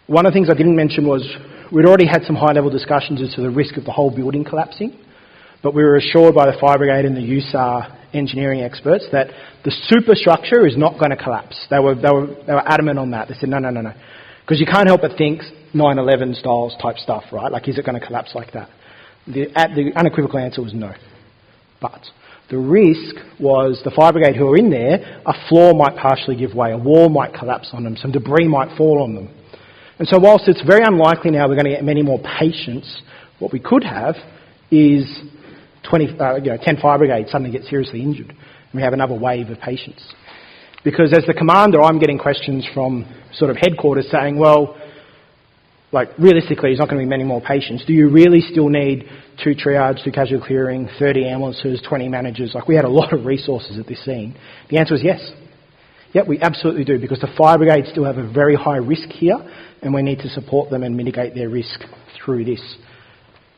One of the things I didn't mention was we'd already had some high-level discussions as to the risk of the whole building collapsing, but we were assured by the fire brigade and the USAR engineering experts that the superstructure is not going to collapse. They were adamant on that. They said, no. Because you can't help but think 9/11 styles type stuff, right? Like, is it going to collapse like that? The unequivocal answer was no. But the risk was the fire brigade who are in there, a floor might partially give way, a wall might collapse on them, some debris might fall on them. And so whilst it's very unlikely now we're going to get many more patients, what we could have is 10 fire brigades suddenly get seriously injured, and we have another wave of patients. Because as the commander, I'm getting questions from sort of headquarters saying, well, like, realistically, there's not going to be many more patients. Do you really still need 2 triage, 2 casualty clearing, 30 ambulances, 20 managers? Like, we had a lot of resources at this scene. The answer is yes. Yep, we absolutely do, because the fire brigades still have a very high risk here, and we need to support them and mitigate their risk through this.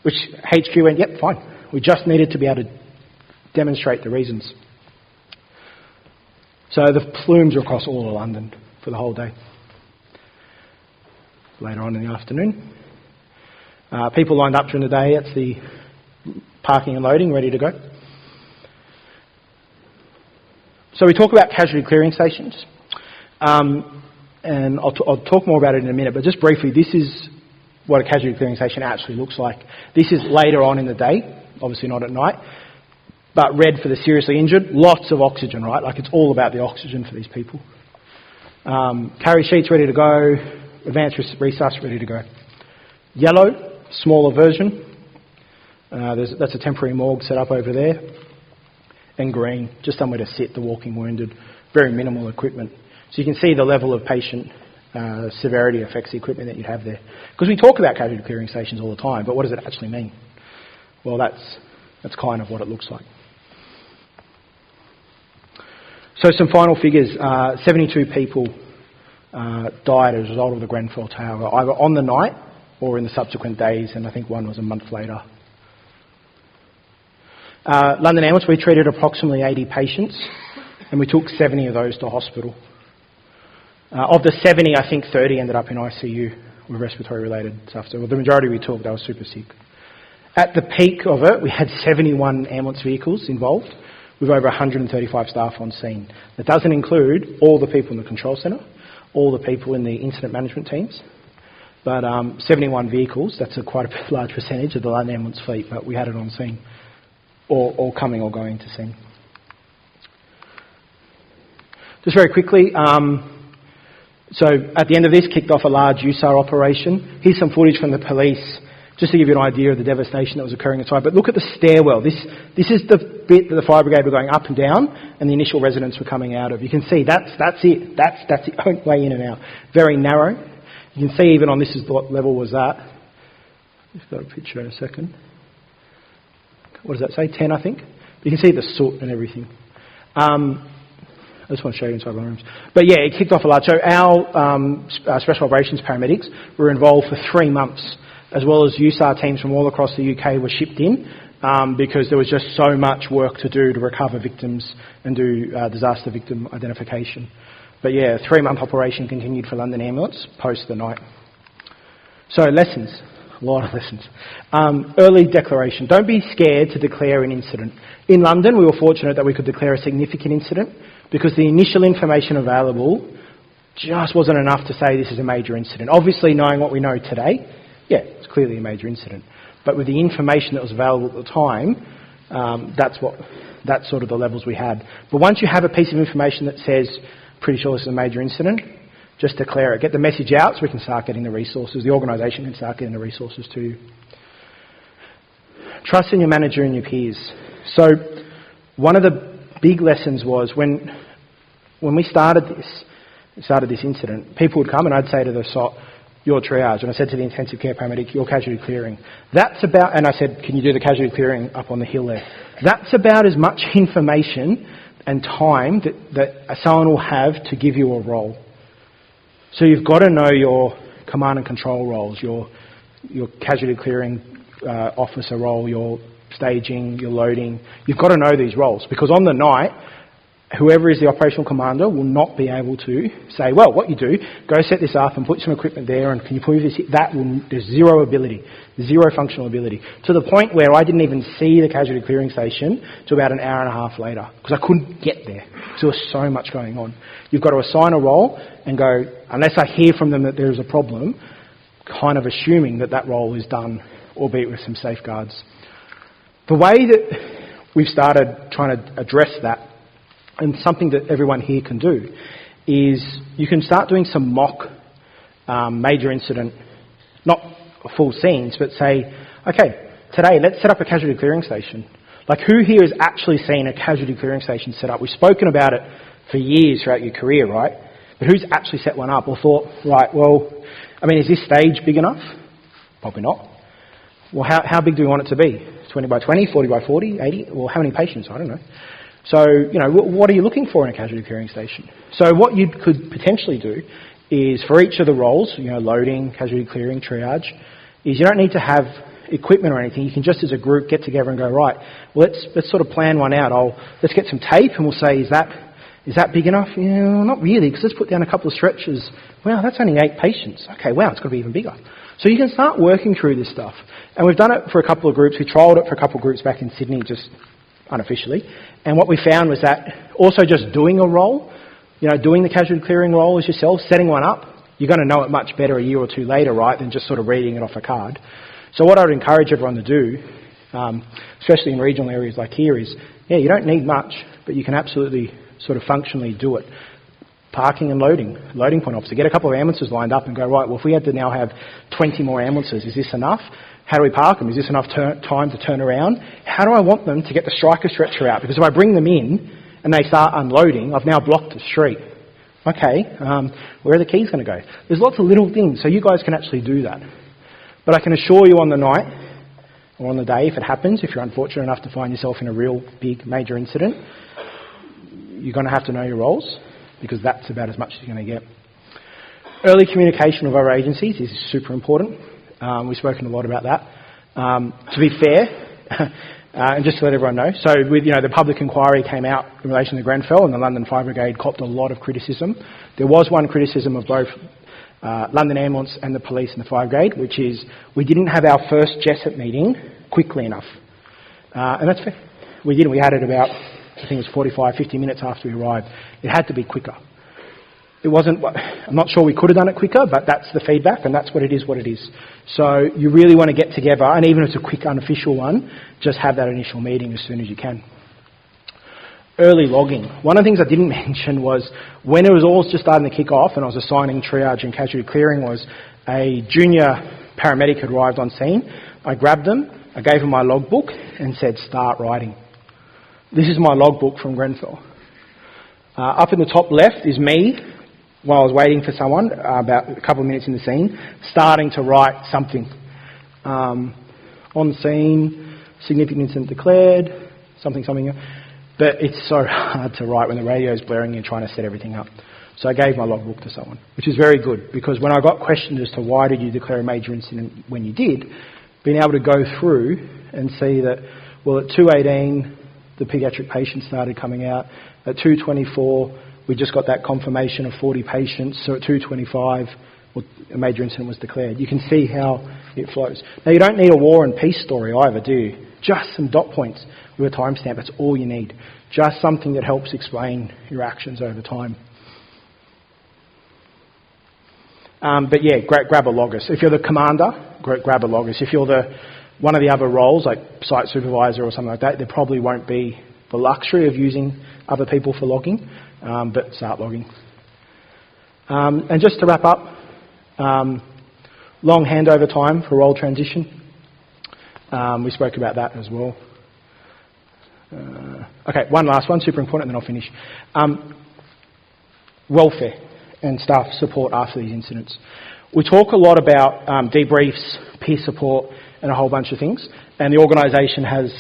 Which HQ went, yep, fine. We just needed to be able to demonstrate the reasons. So the plumes are across all of London for the whole day. Later on in the afternoon, people lined up during the day at the parking and loading, ready to go. So we talk about casualty clearing stations, and I'll talk more about it in a minute, but just briefly, this is what a casualty clearing station actually looks like. This is later on in the day, obviously not at night, but red for the seriously injured, lots of oxygen, right? Like, it's all about the oxygen for these people. Carry sheets ready to go, advanced resus ready to go. Yellow, smaller version. That's a temporary morgue set up over there. And green, just somewhere to sit the walking wounded. Very minimal equipment. So you can see the level of patient severity affects the equipment that you'd have there. Because we talk about casualty clearing stations all the time, but what does it actually mean? Well, that's kind of what it looks like. So some final figures. 72 people died as a result of the Grenfell Tower, either on the night or in the subsequent days, and I think one was a month later. London Ambulance, we treated approximately 80 patients, and we took 70 of those to hospital. Of the 70, I think 30 ended up in ICU with respiratory-related stuff. So the majority we took, they were super sick. At the peak of it, we had 71 ambulance vehicles involved with over 135 staff on scene. That doesn't include all the people in the control centre, all the people in the incident management teams, but 71 vehicles, that's quite a large percentage of the London Ambulance fleet, but we had it on scene, or coming or going to scene. Just very quickly, so at the end of this, kicked off a large USAR operation. Here's some footage from the police, just to give you an idea of the devastation that was occurring inside. But look at the stairwell. This is the bit that the fire brigade were going up and down, and the initial residents were coming out of. You can see that's it. That's the only way in and out. Very narrow. You can see even on this is what level was that. Just got a picture in a second. What does that say? 10, I think. You can see the soot and everything. I just want to show you inside the rooms. But yeah, it kicked off a lot. So our Special Operations paramedics were involved for 3 months, as well as USAR teams from all across the UK were shipped in because there was just so much work to do to recover victims and do disaster victim identification. But yeah, a 3-month operation continued for London Ambulance post the night. So lessons, a lot of lessons. Early declaration. Don't be scared to declare an incident. In London, we were fortunate that we could declare a significant incident because the initial information available just wasn't enough to say this is a major incident. Obviously, knowing what we know today, yeah, it's clearly a major incident. But with the information that was available at the time, that's sort of the levels we had. But once you have a piece of information that says, pretty sure this is a major incident, just declare it. Get the message out so we can start getting the resources. The organisation can start getting the resources to you. Trust in your manager and your peers. So one of the big lessons was when we started this incident, people would come and I'd say to the SOT, your triage, and I said to the intensive care paramedic, your casualty clearing. That's about, and I said, can you do the casualty clearing up on the hill there? That's about as much information and time that someone will have to give you a role. So you've got to know your command and control roles, your casualty clearing officer role, your staging, your loading. You've got to know these roles because on the night, whoever is the operational commander will not be able to say, well, what you do, go set this up and put some equipment there and can you move this? There's zero ability, zero functional ability. To the point where I didn't even see the casualty clearing station till about an hour and a half later because I couldn't get there because there was so much going on. You've got to assign a role and go, unless I hear from them that there is a problem, kind of assuming that role is done, albeit with some safeguards. The way that we've started trying to address that, and something that everyone here can do, is you can start doing some mock major incident, not full scenes, but say, okay, today let's set up a casualty clearing station. Like who here has actually seen a casualty clearing station set up? We've spoken about it for years throughout your career, right? But who's actually set one up or thought, right, well, I mean, is this stage big enough? Probably not. Well, how big do we want it to be? 20 by 20, 40 by 40, 80? Well, how many patients? I don't know. So, what are you looking for in a casualty clearing station? So what you could potentially do is for each of the roles, loading, casualty clearing, triage, is you don't need to have equipment or anything. You can just as a group get together and go, right, well, let's sort of plan one out. Let's get some tape and we'll say, is that big enough? Not really, because let's put down a couple of stretchers. Wow, that's only 8 patients. Okay, wow, it's got to be even bigger. So you can start working through this stuff. And we've done it for a couple of groups. We trialled it for a couple of groups back in Sydney, just unofficially. And what we found was that also just doing a role, doing the casualty clearing role as yourself, setting one up, you're going to know it much better a year or two later, right, than just sort of reading it off a card. So what I would encourage everyone to do, especially in regional areas like here, is, you don't need much, but you can absolutely sort of functionally do it. Parking and loading point officer. Get a couple of ambulances lined up and go, right, well, if we had to now have 20 more ambulances, is this enough? How do we park them? Is this enough time to turn around? How do I want them to get the striker stretcher out? Because if I bring them in and they start unloading, I've now blocked the street. Okay, where are the keys going to go? There's lots of little things, so you guys can actually do that. But I can assure you on the night, or on the day if it happens, if you're unfortunate enough to find yourself in a real big major incident, you're going to have to know your roles, because that's about as much as you're going to get. Early communication with other agencies is super important. We've spoken a lot about that. To be fair, And just to let everyone know, so with the public inquiry came out in relation to Grenfell, and the London Fire Brigade copped a lot of criticism. There was one criticism of both London Ambulance and the police and the Fire Brigade, which is we didn't have our first Jessup meeting quickly enough. And that's fair. We didn't. We had it about, I think it was 45, 50 minutes after we arrived. It had to be quicker. It wasn't, I'm not sure we could have done it quicker, but that's the feedback, and that's what it is. So you really want to get together, and even if it's a quick unofficial one, just have that initial meeting as soon as you can. Early logging. One of the things I didn't mention was when it was all just starting to kick off and I was assigning triage and casualty clearing, was a junior paramedic had arrived on scene. I grabbed them, I gave them my logbook and said, start writing. This is my logbook from Grenfell. Up in the top left is me, while I was waiting for someone, about a couple of minutes in the scene, starting to write something. On the scene, significant incident declared, something. But it's so hard to write when the radio's blaring and you're trying to set everything up. So I gave my logbook to someone, which is very good, because when I got questioned as to why did you declare a major incident when you did, being able to go through and see that, well, at 2:18, the paediatric patient started coming out. At 2:24, we just got that confirmation of 40 patients. So at 2:25, a major incident was declared. You can see how it flows. Now, you don't need a war and peace story either, do you? Just some dot points with a timestamp. That's all you need. Just something that helps explain your actions over time. But yeah, grab a logos. If you're the commander, grab a logos. If you're one of the other roles, like site supervisor or something like that, there probably won't be the luxury of using other people for logging, but start logging. And just to wrap up, long handover time for role transition. We spoke about that as well. Okay, one last one, super important, and then I'll finish. Welfare and staff support after these incidents. We talk a lot about debriefs, peer support, and a whole bunch of things. And the organisation has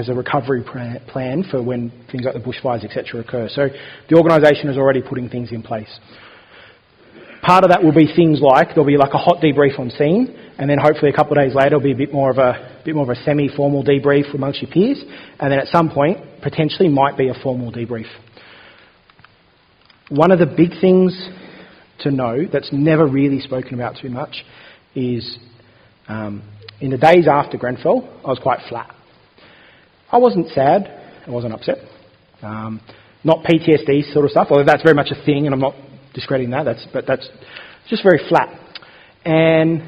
a recovery plan for when things like the bushfires, etc., occur. So the organisation is already putting things in place. Part of that will be things like there'll be like a hot debrief on scene, and then hopefully a couple of days later there'll be a bit more of a semi-formal debrief amongst your peers, and then at some point potentially might be a formal debrief. One of the big things to know that's never really spoken about too much is in the days after Grenfell, I was quite flat. I wasn't sad, I wasn't upset. Not PTSD sort of stuff, although that's very much a thing and I'm not discrediting that, but that's just very flat. And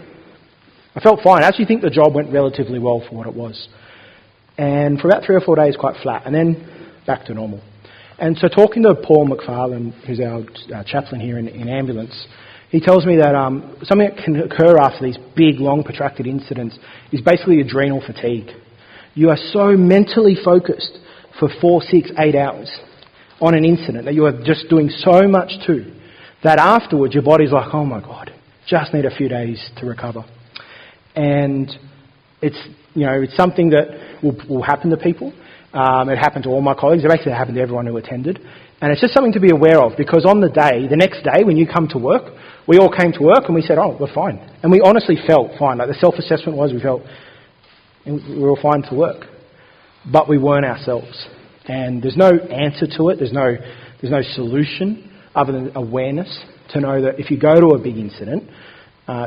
I felt fine. I actually think the job went relatively well for what it was. And for about 3 or 4 days, quite flat, and then back to normal. And so talking to Paul McFarlane, who's our chaplain here in ambulance, he tells me that something that can occur after these big, long, protracted incidents is basically adrenal fatigue. You are so mentally focused for 4, 6, 8 hours on an incident that you are just doing so much to, that afterwards your body's like, oh my God, just need a few days to recover. And it's something that will happen to people. It happened to all my colleagues. It basically happened to everyone who attended. And it's just something to be aware of, because on the next day when you come to work, we all came to work and we said, oh, we're fine. And we honestly felt fine. Like the self-assessment was, we were all fine to work. But we weren't ourselves. And there's no answer to it. There's no solution other than awareness to know that if you go to a big incident,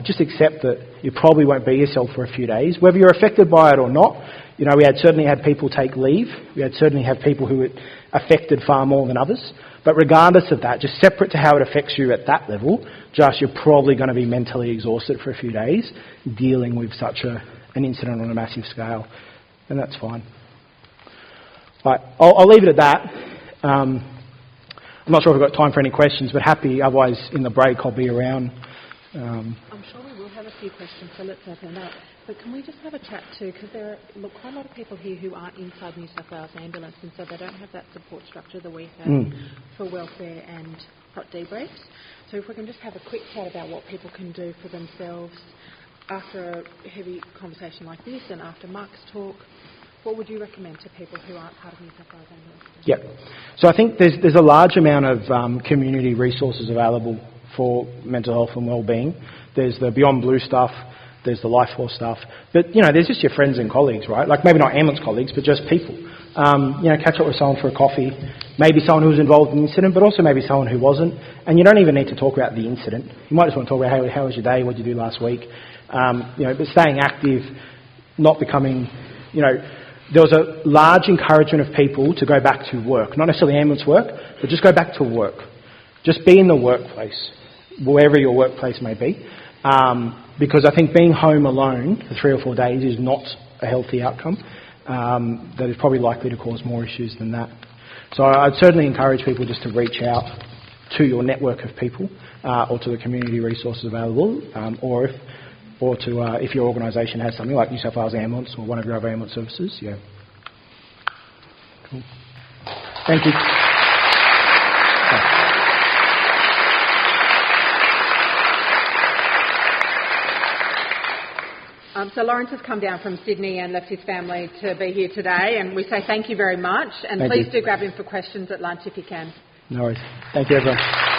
just accept that you probably won't be yourself for a few days, whether you're affected by it or not. We had certainly had people take leave. We had certainly had people who it affected far more than others. But regardless of that, just separate to how it affects you at that level, just you're probably going to be mentally exhausted for a few days dealing with such an incident on a massive scale. And that's fine. Right, I'll leave it at that. I'm not sure if I've got time for any questions, but happy. Otherwise, in the break, I'll be around. I'm sure we will have a few questions, so let's open it up. But can we just have a chat too, because there are quite a lot of people here who aren't inside New South Wales Ambulance, and so they don't have that support structure that we have for welfare and hot debriefs. So if we can just have a quick chat about what people can do for themselves after a heavy conversation like this and after Mark's talk. What would you recommend to people who aren't part of New South Wales Ambulance? Yep. So I think there's a large amount of community resources available for mental health and wellbeing. There's the Beyond Blue stuff. There's the life force stuff. But, there's just your friends and colleagues, right? Like maybe not ambulance colleagues, but just people. Catch up with someone for a coffee, maybe someone who was involved in the incident, but also maybe someone who wasn't. And you don't even need to talk about the incident. You might just want to talk about how was your day, what did you do last week. But staying active, not becoming, there was a large encouragement of people to go back to work. Not necessarily ambulance work, but just go back to work. Just be in the workplace, wherever your workplace may be. Because I think being home alone for 3 or 4 days is not a healthy outcome. That is probably likely to cause more issues than that. So I'd certainly encourage people just to reach out to your network of people or to the community resources available, or if your organisation has something like New South Wales Ambulance or one of your other ambulance services. Yeah. Cool. Thank you. So Laurence has come down from Sydney and left his family to be here today, and we say thank you very much, and please do grab him for questions at lunch if you can. No worries. Thank you, everyone.